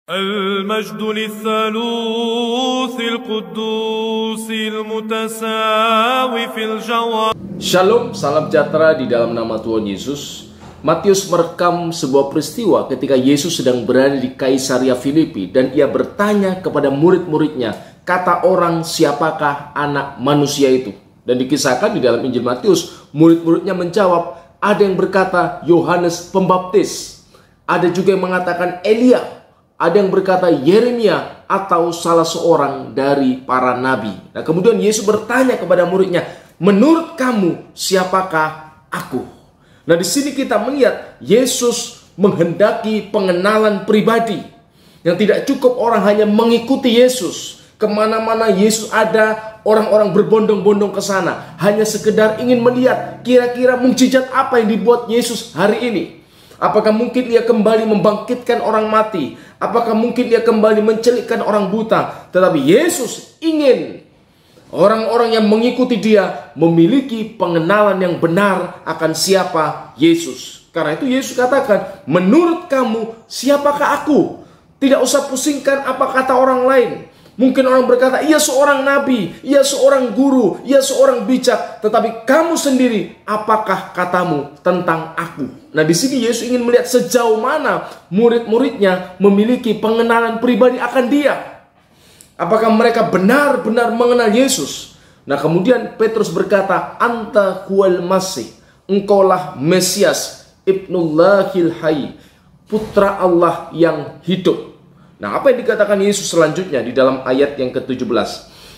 المجد للثالوث القدوس المتساوي في الجوهر. Shalom, salam sejahtera di dalam nama Tuhan Yesus. Matius merekam sebuah peristiwa ketika Yesus sedang berada di Kaisaria Filipi dan ia bertanya kepada murid-muridnya, kata orang siapakah anak manusia itu? Dan dikisahkan di dalam Injil Matius, murid-muridnya menjawab, ada yang berkata Yohanes Pembaptis, ada juga yang mengatakan Elia, ada yang berkata Yeremia atau salah seorang dari para nabi. Nah, kemudian Yesus bertanya kepada muridnya, menurut kamu siapakah aku? Nah, di sini kita melihat Yesus menghendaki pengenalan pribadi. Yang tidak cukup orang hanya mengikuti Yesus. Kemana-mana Yesus ada, orang-orang berbondong-bondong ke sana. Hanya sekedar ingin melihat kira-kira mukjizat apa yang dibuat Yesus hari ini. Apakah mungkin ia kembali membangkitkan orang mati? Apakah mungkin ia kembali mencelikkan orang buta? Tetapi Yesus ingin orang-orang yang mengikuti dia memiliki pengenalan yang benar akan siapa Yesus. Karena itu Yesus katakan, menurut kamu siapakah aku? Tidak usah pusingkan apa kata orang lain. Mungkin orang berkata, ia seorang nabi, ia seorang guru, ia seorang bijak. Tetapi kamu sendiri, apakah katamu tentang aku? Nah, di sini Yesus ingin melihat sejauh mana murid-muridnya memiliki pengenalan pribadi akan dia. Apakah mereka benar-benar mengenal Yesus? Nah, kemudian Petrus berkata, Anta huwal Masih, engkaulah Mesias, Ibnullahil Hayy, Putra Allah yang hidup. Nah, apa yang dikatakan Yesus selanjutnya di dalam ayat yang ke-17?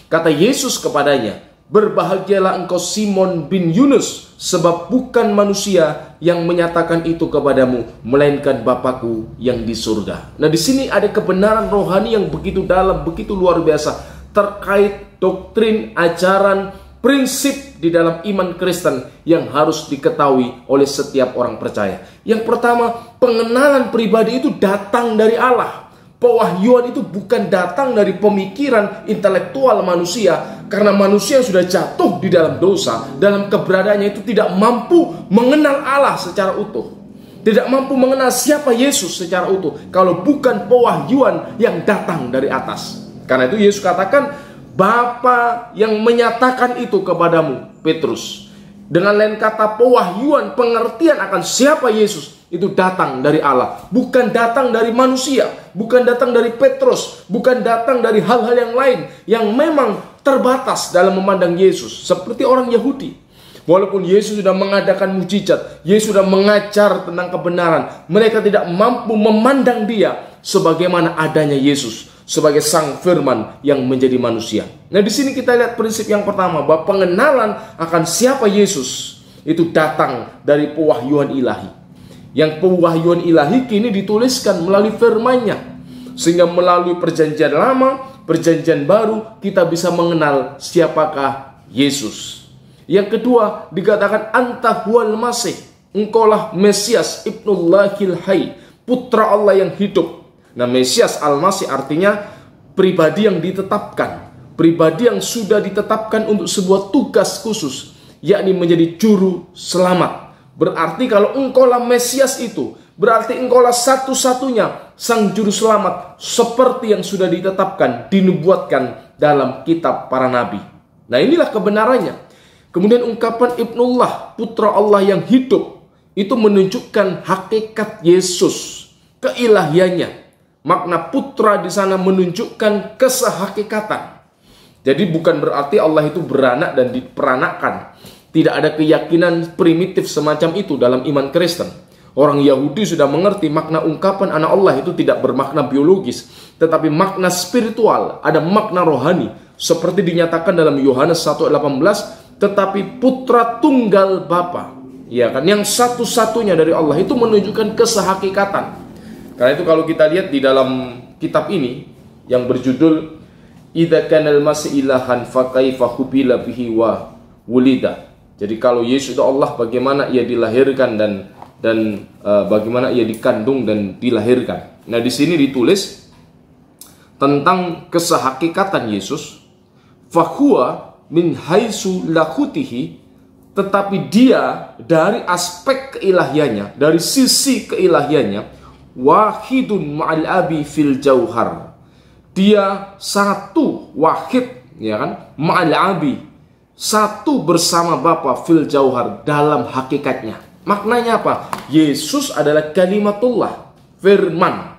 Kata Yesus kepadanya, berbahagialah engkau Simon bin Yunus, sebab bukan manusia yang menyatakan itu kepadamu, melainkan Bapakku yang di surga. Nah, di sini ada kebenaran rohani yang begitu dalam, begitu luar biasa terkait doktrin, ajaran, prinsip di dalam iman Kristen yang harus diketahui oleh setiap orang percaya. Yang pertama, pengenalan pribadi itu datang dari Allah. Pewahyuan itu bukan datang dari pemikiran intelektual manusia, karena manusia yang sudah jatuh di dalam dosa, dalam keberadaannya itu tidak mampu mengenal Allah secara utuh, tidak mampu mengenal siapa Yesus secara utuh kalau bukan pewahyuan yang datang dari atas. Karena itu Yesus katakan, Bapa yang menyatakan itu kepadamu, Petrus. Dengan lain kata, pewahyuan, pengertian akan siapa Yesus itu datang dari Allah, bukan datang dari manusia, bukan datang dari Petrus, bukan datang dari hal-hal yang lain yang memang terbatas dalam memandang Yesus. Seperti orang Yahudi, walaupun Yesus sudah mengadakan mukjizat, Yesus sudah mengajar tentang kebenaran, mereka tidak mampu memandang dia sebagaimana adanya Yesus sebagai sang firman yang menjadi manusia. Nah, di sini kita lihat prinsip yang pertama, bahwa pengenalan akan siapa Yesus itu datang dari pewahyuan ilahi. Yang pewahyuan ilahi kini dituliskan melalui firman-Nya, sehingga melalui perjanjian lama, perjanjian baru kita bisa mengenal siapakah Yesus. Yang kedua dikatakan Anta huwal Masih, engkaulah Mesias, Ibnullahil Hayy, Putra Allah yang hidup. Nah, Mesias Al-Masih artinya pribadi yang ditetapkan, pribadi yang sudah ditetapkan untuk sebuah tugas khusus, yakni menjadi juru selamat. Berarti kalau engkaulah Mesias itu, berarti engkaulah satu-satunya sang juru selamat seperti yang sudah ditetapkan, dinubuatkan dalam kitab para nabi. Nah, inilah kebenarannya. Kemudian ungkapan Ibnullah, Putra Allah yang hidup, itu menunjukkan hakikat Yesus, keilahiannya. Makna putra di sana menunjukkan kesehakikatan. Jadi bukan berarti Allah itu beranak dan diperanakkan. Tidak ada keyakinan primitif semacam itu dalam iman Kristen. Orang Yahudi sudah mengerti makna ungkapan anak Allah itu tidak bermakna biologis, tetapi makna spiritual, ada makna rohani. Seperti dinyatakan dalam Yohanes 1:18, tetapi putra tunggal Bapa, ya kan, yang satu-satunya dari Allah, itu menunjukkan kesehakikatan. Karena itu kalau kita lihat di dalam kitab ini yang berjudul Idza kanal Masih ilahan fa kaifa hubila bihi wa wulida. Jadi kalau Yesus itu Allah, bagaimana ia dilahirkan dan bagaimana ia dikandung dan dilahirkan. Nah, di sini ditulis tentang kesehakikatan Yesus, fahuwa min haitsu lahutihi, tetapi dia dari aspek keilahiannya, dari sisi keilahiannya, wahidun ma'al abi fil jauhar. Dia satu, wahid, ya kan? Ma'al abi, satu bersama Bapa fil jauhar, dalam hakikatnya. Maknanya apa? Yesus adalah kalimatullah, firman,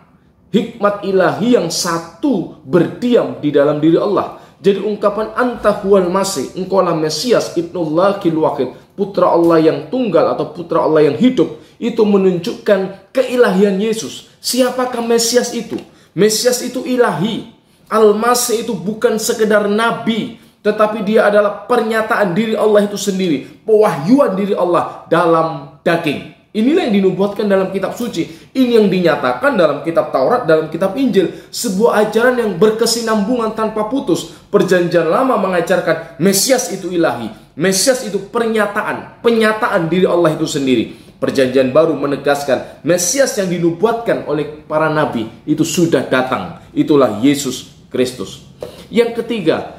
hikmat ilahi yang satu berdiam di dalam diri Allah. Jadi ungkapan anta huwal masih, engkaulah Mesias, ibnullahil wahid, putra Allah yang tunggal atau putra Allah yang hidup, itu menunjukkan keilahian Yesus. Siapakah Mesias itu? Mesias itu ilahi. Al-Masih itu bukan sekedar nabi, tetapi dia adalah pernyataan diri Allah itu sendiri, pewahyuan diri Allah dalam daging. Inilah yang dinubuatkan dalam kitab suci. Ini yang dinyatakan dalam kitab Taurat, dalam kitab Injil. Sebuah ajaran yang berkesinambungan tanpa putus. Perjanjian lama mengajarkan Mesias itu ilahi. Mesias itu penyataan diri Allah itu sendiri. Perjanjian baru menegaskan Mesias yang dinubuatkan oleh para nabi itu sudah datang. Itulah Yesus Kristus. Yang ketiga,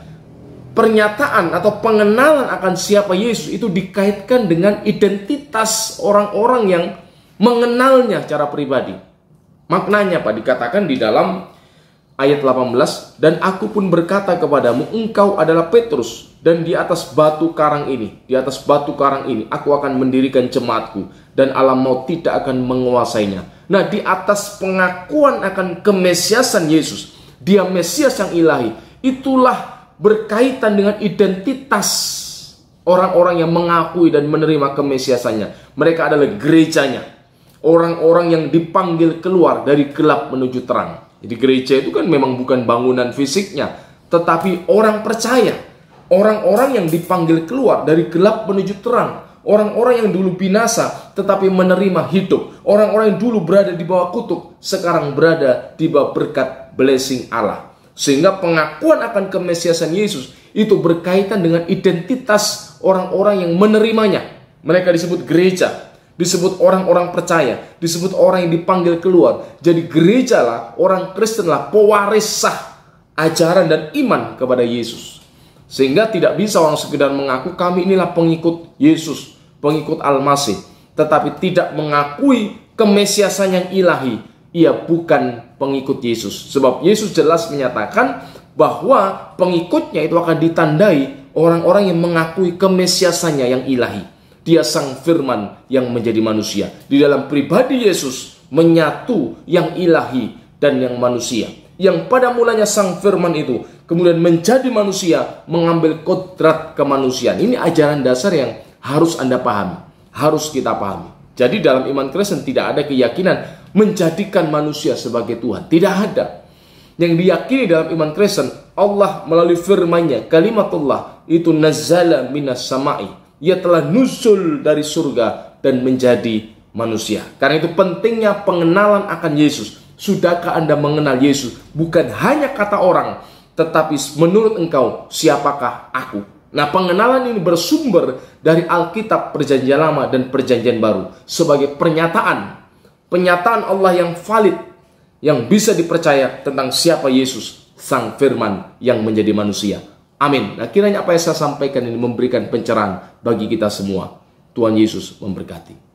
pernyataan atau pengenalan akan siapa Yesus itu dikaitkan dengan identitas orang-orang yang mengenalnya secara pribadi. Maknanya apa? Dikatakan di dalam ayat 18, dan aku pun berkata kepadamu, engkau adalah Petrus, dan di atas batu karang ini aku akan mendirikan jemaatku, dan alam maut tidak akan menguasainya. Nah, di atas pengakuan akan kemesiasan Yesus, dia Mesias yang ilahi, itulah berkaitan dengan identitas orang-orang yang mengakui dan menerima kemesiasannya. Mereka adalah gerejanya, orang-orang yang dipanggil keluar dari gelap menuju terang. Jadi gereja itu kan memang bukan bangunan fisiknya, tetapi orang percaya, orang-orang yang dipanggil keluar dari gelap menuju terang, orang-orang yang dulu binasa tetapi menerima hidup, orang-orang yang dulu berada di bawah kutuk sekarang berada di bawah berkat blessing Allah. Sehingga pengakuan akan kemesiasan Yesus itu berkaitan dengan identitas orang-orang yang menerimanya. Mereka disebut gereja, disebut orang-orang percaya, disebut orang yang dipanggil keluar. Jadi gereja lah, orang Kristen lah, pewaris sah ajaran dan iman kepada Yesus. Sehingga tidak bisa orang sekedar mengaku kami inilah pengikut Yesus, pengikut Al-Masih, tetapi tidak mengakui kemesiasan yang ilahi. Ia bukan pengikut Yesus. Sebab Yesus jelas menyatakan bahwa pengikutnya itu akan ditandai orang-orang yang mengakui kemesiasannya yang ilahi. Dia sang firman yang menjadi manusia. Di dalam pribadi Yesus menyatu yang ilahi dan yang manusia. Yang pada mulanya sang firman itu kemudian menjadi manusia, mengambil kodrat kemanusiaan. Ini ajaran dasar yang harus Anda pahami, harus kita pahami. Jadi dalam iman Kristen tidak ada keyakinan menjadikan manusia sebagai Tuhan. Tidak ada. Yang diyakini dalam iman Kristen, Allah melalui firman-Nya, kalimatullah, itu nazala minas sama'i. Ia telah nusul dari surga dan menjadi manusia. Karena itu pentingnya pengenalan akan Yesus. Sudahkah Anda mengenal Yesus? Bukan hanya kata orang, tetapi menurut engkau, siapakah aku? Nah, pengenalan ini bersumber dari Alkitab Perjanjian Lama dan Perjanjian Baru sebagai pernyataan Allah yang valid, yang bisa dipercaya tentang siapa Yesus, sang firman yang menjadi manusia. Amin. Nah, kiranya apa yang saya sampaikan ini memberikan pencerahan bagi kita semua. Tuhan Yesus memberkati.